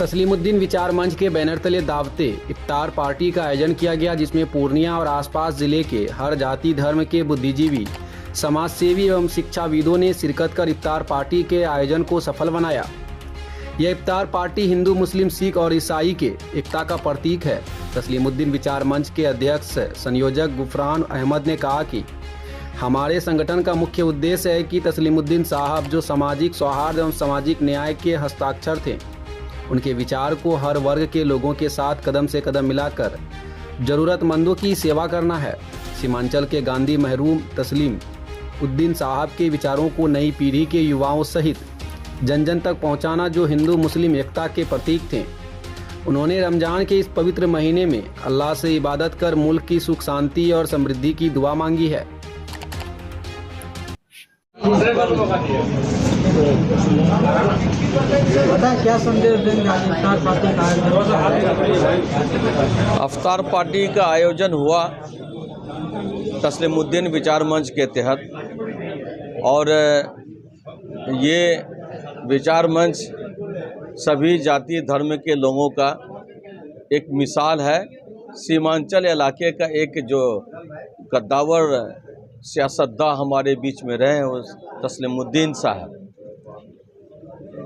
तस्लीमुद्दीन विचार मंच के बैनर तले दावते इफ्तार पार्टी का आयोजन किया गया, जिसमें पूर्णिया और आसपास जिले के हर जाति धर्म के बुद्धिजीवी, समाज सेवी एवं शिक्षाविदों ने शिरकत कर इफ्तार पार्टी के आयोजन को सफल बनाया। यह इफ्तार पार्टी हिंदू, मुस्लिम, सिख और ईसाई के एकता का प्रतीक है। तस्लीमुद्दीन विचार मंच के अध्यक्ष संयोजक गुफरान अहमद ने कहा कि हमारे संगठन का मुख्य उद्देश्य है कि तस्लीमुद्दीन साहब जो सामाजिक सौहार्द एवं सामाजिक न्याय के हस्ताक्षर थे, उनके विचार को हर वर्ग के लोगों के साथ कदम से कदम मिलाकर जरूरतमंदों की सेवा करना है। सीमांचल के गांधी महरूम तस्लीम उद्दीन साहब के विचारों को नई पीढ़ी के युवाओं सहित जन जन तक पहुंचाना जो हिंदू मुस्लिम एकता के प्रतीक थे। उन्होंने रमजान के इस पवित्र महीने में अल्लाह से इबादत कर मुल्क की सुख शांति और समृद्धि की दुआ मांगी है। क्या संदेश देंगे आज इफ्तार पार्टी का इफ्तार पार्टी का आयोजन हुआ तस्लीमुद्दीन विचार मंच के तहत, और ये विचार मंच सभी जाति धर्म के लोगों का एक मिसाल है। सीमांचल इलाके का एक जो कद्दावर सियासतदान हमारे बीच में रहे हैं, वो तस्लीमुद्दीन साहब,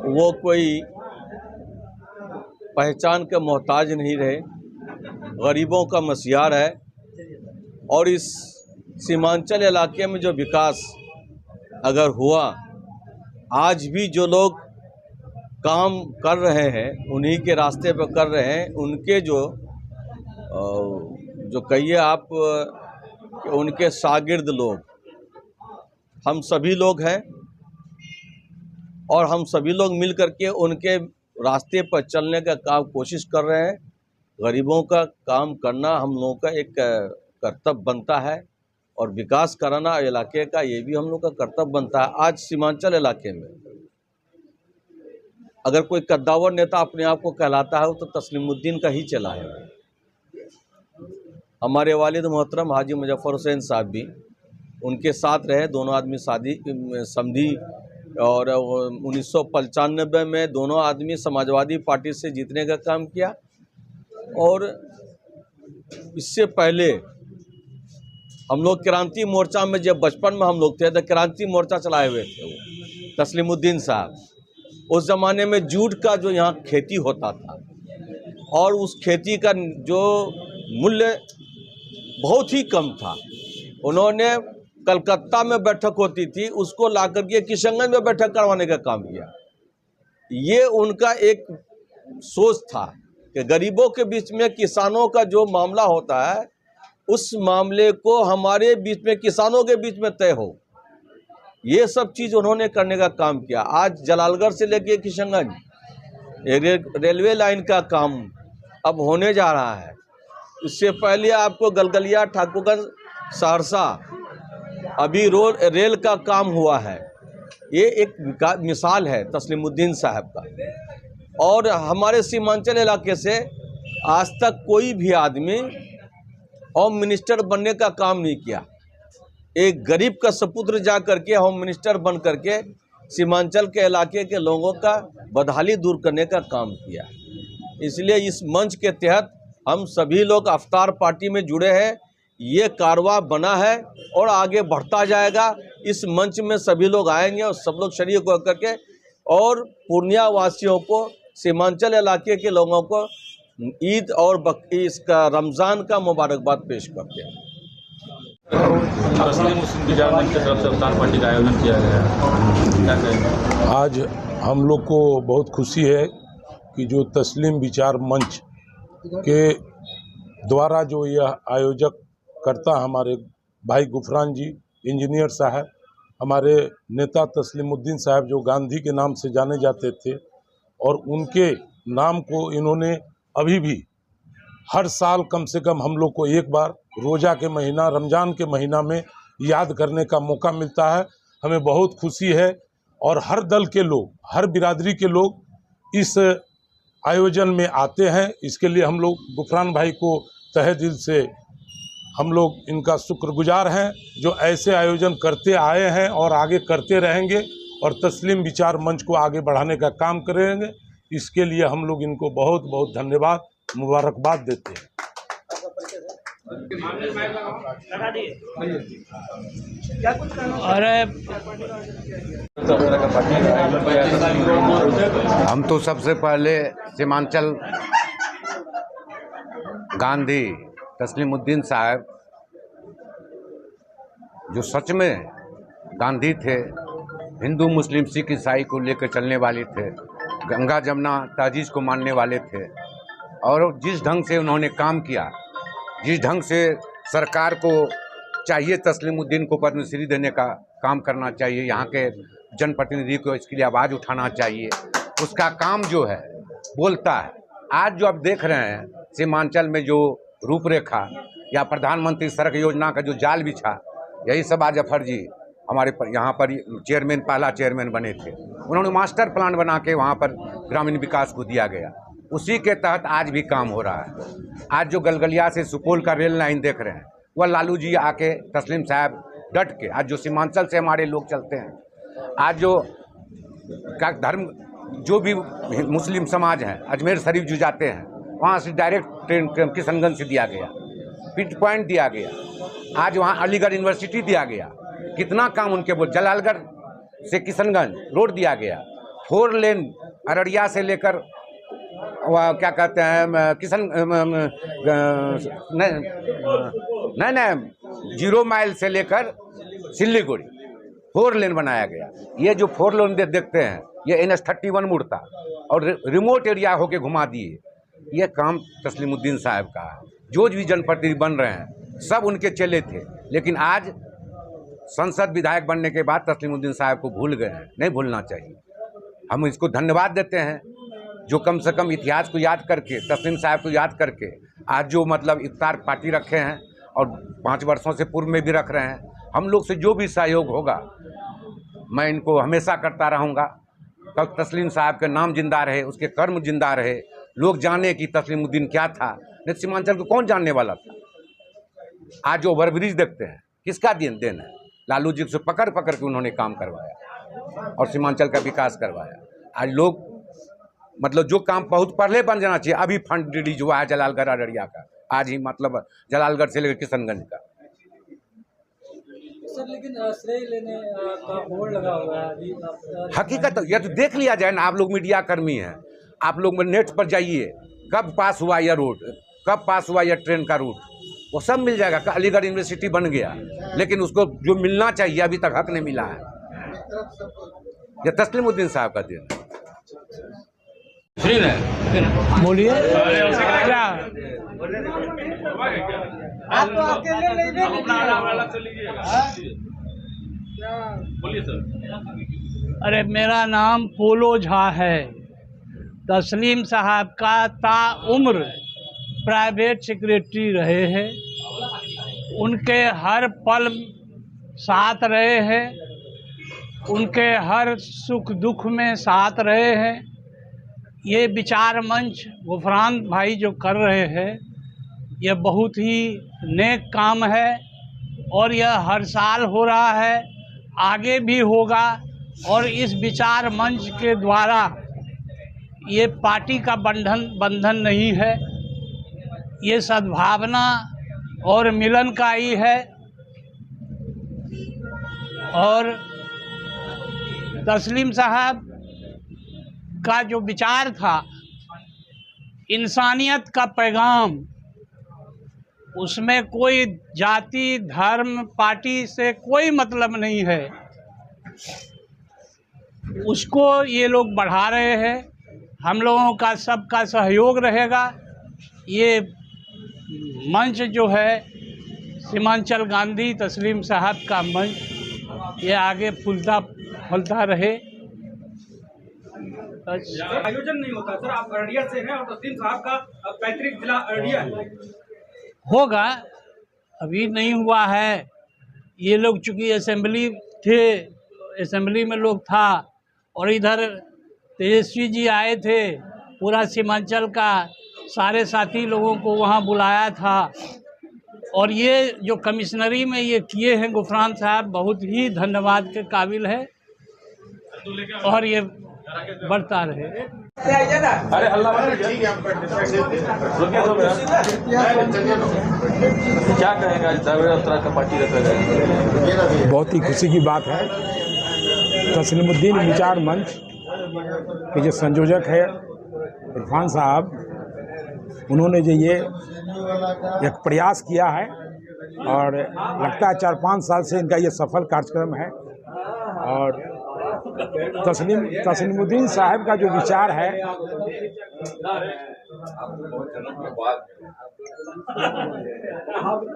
वो कोई पहचान के मोहताज नहीं रहे, गरीबों का मसीहार है। और इस सीमांचल इलाके में जो विकास अगर हुआ, आज भी जो लोग काम कर रहे हैं उन्हीं के रास्ते पर कर रहे हैं, उनके जो कहिए आप कि उनके शागिर्द लोग हम सभी लोग हैं, और हम सभी लोग मिल करके उनके रास्ते पर चलने का काम कोशिश कर रहे हैं। गरीबों का काम करना हम लोगों का एक कर्तव्य बनता है, और विकास कराना इलाके का ये भी हम लोग का कर्तव्य बनता है। आज सीमांचल इलाके में अगर कोई कद्दावर नेता अपने आप को कहलाता है तो तस्लीमुद्दीन का ही चला है। हमारे वालिद मोहतरम हाजी मुजफ्फर हुसैन साहब भी उनके साथ रहे, दोनों आदमी समधी, और 1995 में दोनों आदमी समाजवादी पार्टी से जीतने का काम किया। और इससे पहले हम लोग क्रांति मोर्चा में, जब बचपन में हम लोग थे तो क्रांति मोर्चा चलाए हुए थे वो तस्लीमुद्दीन साहब। उस ज़माने में जूट का जो यहाँ खेती होता था, और उस खेती का जो मूल्य बहुत ही कम था, उन्होंने कलकत्ता में बैठक होती थी उसको ला करके किशनगंज में बैठक करवाने का काम किया। ये उनका एक सोच था कि गरीबों के बीच में किसानों का जो मामला होता है, उस मामले को हमारे बीच में, किसानों के बीच में तय हो। ये सब चीज़ उन्होंने करने का काम किया। आज जलालगढ़ से लेके किशनगंज रेलवे लाइन का काम अब होने जा रहा है। इससे पहले आपको गलगलिया ठाकुरगंज सहरसा अभी रेल का काम हुआ है। ये एक मिसाल है तस्लीमुद्दीन साहब का। और हमारे सीमांचल इलाके से आज तक कोई भी आदमी होम मिनिस्टर बनने का काम नहीं किया। एक गरीब का सपुत्र जा करके होम मिनिस्टर बन करके सीमांचल के इलाके के लोगों का बदहाली दूर करने का काम किया। इसलिए इस मंच के तहत हम सभी लोग इफ्तार पार्टी में जुड़े हैं। ये कारवां बना है और आगे बढ़ता जाएगा। इस मंच में सभी लोग आएंगे और सब लोग शरीक होकर के, और पूर्णिया वासियों को, सीमांचल इलाके के लोगों को ईद और इसका रमज़ान का मुबारकबाद पेश करते हैं। तस्लीमुद्दीन विचार मंच की तरफ से इफ्तार पार्टी का आयोजन किया गया है, क्या कहेंगे? आज हम लोग को बहुत खुशी है कि जो तस्लीम विचार मंच के द्वारा जो यह आयोजक करता हमारे भाई गुफरान जी इंजीनियर साहब, हमारे नेता तस्लीमुद्दीन साहब जो गांधी के नाम से जाने जाते थे, और उनके नाम को इन्होंने अभी भी हर साल कम से कम हम लोग को एक बार रोज़ा के महीना, रमज़ान के महीना में याद करने का मौका मिलता है। हमें बहुत खुशी है, और हर दल के लोग, हर बिरादरी के लोग इस आयोजन में आते हैं। इसके लिए हम लोग गुफरान भाई को तहे दिल से हम लोग इनका शुक्रगुजार हैं, जो ऐसे आयोजन करते आए हैं और आगे करते रहेंगे, और तस्लीम विचार मंच को आगे बढ़ाने का काम करेंगे। इसके लिए हम लोग इनको बहुत बहुत धन्यवाद मुबारकबाद देते हैं। हम तो सबसे पहले सीमांचल गांधी तस्लीमुद्दीन साहब जो सच में गांधी थे, हिंदू मुस्लिम सिख ईसाई को लेकर चलने वाले थे, गंगा जमुना तहजीब को मानने वाले थे, और जिस ढंग से उन्होंने काम किया, जिस ढंग से सरकार को चाहिए तस्लीमुद्दीन को पद्मश्री देने का काम करना चाहिए, यहाँ के जनप्रतिनिधि को इसके लिए आवाज़ उठाना चाहिए, उसका काम जो है बोलता है। आज जो आप देख रहे हैं सीमांचल में जो रूपरेखा या प्रधानमंत्री सड़क योजना का जो जाल बिछा, यही सब आज जफर जी हमारे यहाँ पर चेयरमैन, पहला चेयरमैन बने थे। उन्होंने मास्टर प्लान बना के वहाँ पर ग्रामीण विकास को दिया गया, उसी के तहत आज भी काम हो रहा है। आज जो गलगलिया से सुपौल का रेल लाइन देख रहे हैं, वह लालू जी आके तस्लीम साहब डट के, आज जो सीमांचल से हमारे लोग चलते हैं, आज जो का धर्म जो भी मुस्लिम समाज हैं, अजमेर शरीफ जो जाते हैं, वहाँ से डायरेक्ट ट्रेन किशनगंज से दिया गया, पिट पॉइंट दिया गया, आज वहाँ अलीगढ़ यूनिवर्सिटी दिया गया, कितना काम उनके बोल, जलालगढ़ से किशनगंज रोड दिया गया, 4 लेन अररिया से लेकर वह क्या कहते हैं नहीं 0 माइल से लेकर सिल्लीगुड़ी 4 लेन बनाया गया। ये जो 4 लेन देखते हैं, ये NH-31 मुड़ता और रिमोट एरिया होके घुमा दिए। ये काम तस्लीमुद्दीन साहब का है। जो भी जनप्रतिनिधि बन रहे हैं सब उनके चेले थे, लेकिन आज संसद विधायक बनने के बाद तस्लीमुद्दीन साहब को भूल गए हैं। नहीं भूलना चाहिए। हम इसको धन्यवाद देते हैं जो कम से कम इतिहास को याद करके, तस्लीम साहब को याद करके आज जो मतलब इफ्तार पार्टी रखे हैं और 5 वर्षों से पूर्व में भी रख रहे हैं। हम लोग से जो भी सहयोग होगा मैं इनको हमेशा करता रहूँगा। कब तस्लीम साहब का नाम जिंदा रहे, उसके कर्म जिंदा रहे, लोग जाने कि तस्लीमुद्दीन क्या था। नहीं सीमांचल को कौन जानने वाला था। आज जो ओवरब्रिज देखते हैं, किसका देन है? लालू जी से पकड़ के उन्होंने काम करवाया और सीमांचल का विकास करवाया। आज लोग मतलब जो काम बहुत पहले बन जाना चाहिए, अभी फंड रिलीज हुआ है जलालगढ़ अररिया का, आज ही मतलब जलालगढ़ से लेकर किशनगंज का। सर लेकिन श्रेय लेने का होड़ लगा हुआ है अभी। हकीकत यह तो देख लिया जाए ना, आप लोग मीडिया कर्मी हैं, आप लोग नेट पर जाइए, कब पास हुआ यह रोड, कब पास हुआ यह ट्रेन का रूट, वो सब मिल जाएगा। अलीगढ़ यूनिवर्सिटी बन गया, लेकिन उसको जो मिलना चाहिए अभी तक हक नहीं मिला है। यह तस्लीमुद्दीन साहब का दिन बोलिए क्या आप अकेले बोलिए सर। अरे मेरा नाम पोलो झा है। तस्लीम साहब का ताउम्र प्राइवेट सेक्रेटरी रहे हैं, उनके हर पल साथ रहे हैं, उनके हर सुख दुख में साथ रहे हैं। ये विचार मंच गुफरान भाई जो कर रहे हैं, यह बहुत ही नेक काम है और यह हर साल हो रहा है, आगे भी होगा। और इस विचार मंच के द्वारा ये पार्टी का बंधन नहीं है, ये सद्भावना और मिलन का ही है। और तस्लीम साहब का जो विचार था, इंसानियत का पैगाम, उसमें कोई जाति धर्म पार्टी से कोई मतलब नहीं है, उसको ये लोग बढ़ा रहे हैं। हम लोगों का सबका सहयोग रहेगा। ये मंच जो है सीमांचल गांधी तस्लीम साहब का मंच, ये आगे फूलता रहे। आयोजन नहीं होता सर, आप अररिया से हैं और तस्लीम साहब का पैतृक जिला अररिया है। होगा, अभी नहीं हुआ है। ये लोग चूँकि असेंबली थे, असेंबली में लोग था, और इधर तेजस्वी जी आए थे, पूरा सीमांचल का सारे साथी लोगों को वहाँ बुलाया था। और ये जो कमिश्नरी में ये किए हैं गुफरान साहब, बहुत ही धन्यवाद के काबिल है। और ये बढ़ता रहे। अरे हल्ला क्या कहेगा उत्तराखंड पार्टी का? बहुत ही खुशी की बात है। तस्लीमुद्दीन विचार मंच के जो संयोजक है इरफान साहब, उन्होंने जो ये एक प्रयास किया है और लगता है 4-5 साल से इनका ये सफल कार्यक्रम है। और तस्लीमुद्दीन साहब का जो विचार है,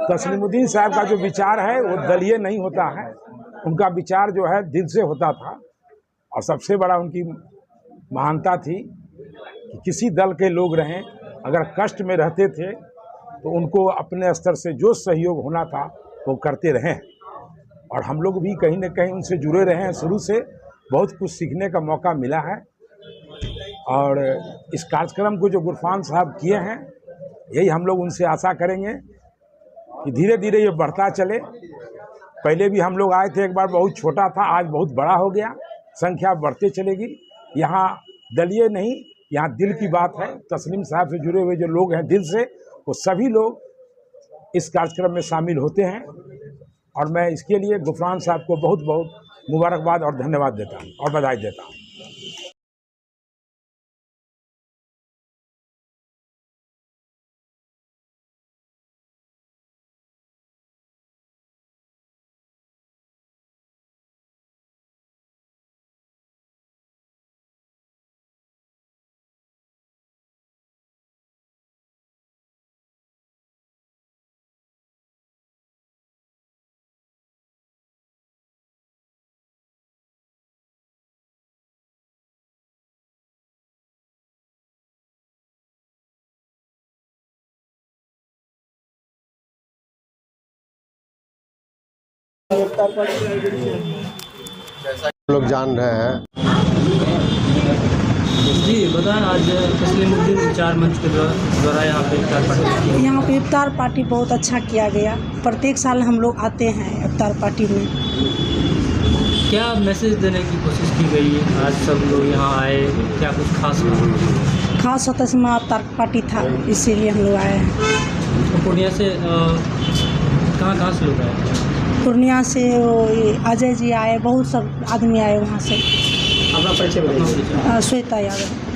तस्लीमुद्दीन साहब का जो विचार है वो दलीय नहीं होता है। उनका विचार जो है दिल से होता था। और सबसे बड़ा उनकी महानता थी कि किसी दल के लोग रहें, अगर कष्ट में रहते थे तो उनको अपने स्तर से जो सहयोग होना था वो करते रहें। और हम लोग भी कहीं न कहीं उनसे जुड़े रहे हैं। शुरू से बहुत कुछ सीखने का मौका मिला है। और इस कार्यक्रम को जो गुरफान साहब किए हैं, यही हम लोग उनसे आशा करेंगे कि धीरे धीरे ये बढ़ता चले। पहले भी हम लोग आए थे, एक बार बहुत छोटा था, आज बहुत बड़ा हो गया, संख्या बढ़ते चलेगी। यहाँ दलीय नहीं, यहाँ दिल की बात है। तस्लीम साहब से जुड़े हुए जो लोग हैं दिल से, वो सभी लोग इस कार्यक्रम में शामिल होते हैं। और मैं इसके लिए गुफरान साहब को बहुत बहुत मुबारकबाद और धन्यवाद देता हूँ और बधाई देता हूँ। लोग जान रहे हैं। जी बताएं, आज तस्लीमुद्दीन विचार मंच के द्वारा यहाँ पे इफ्तार पार्टी बहुत अच्छा किया गया। प्रत्येक साल हम लोग आते हैं इफ्तार पार्टी में। क्या मैसेज देने की कोशिश की गई है? आज सब लोग यहाँ आए, क्या कुछ खास होता है? इफ्तार पार्टी था, इसीलिए हम लोग आए हैं। तो पूर्णिया से कहाँ से लोग आए? पूर्णिया से अजय जी आए, बहुत सब आदमी आए वहाँ से। अपना परिचय बताइए। श्वेता यादव।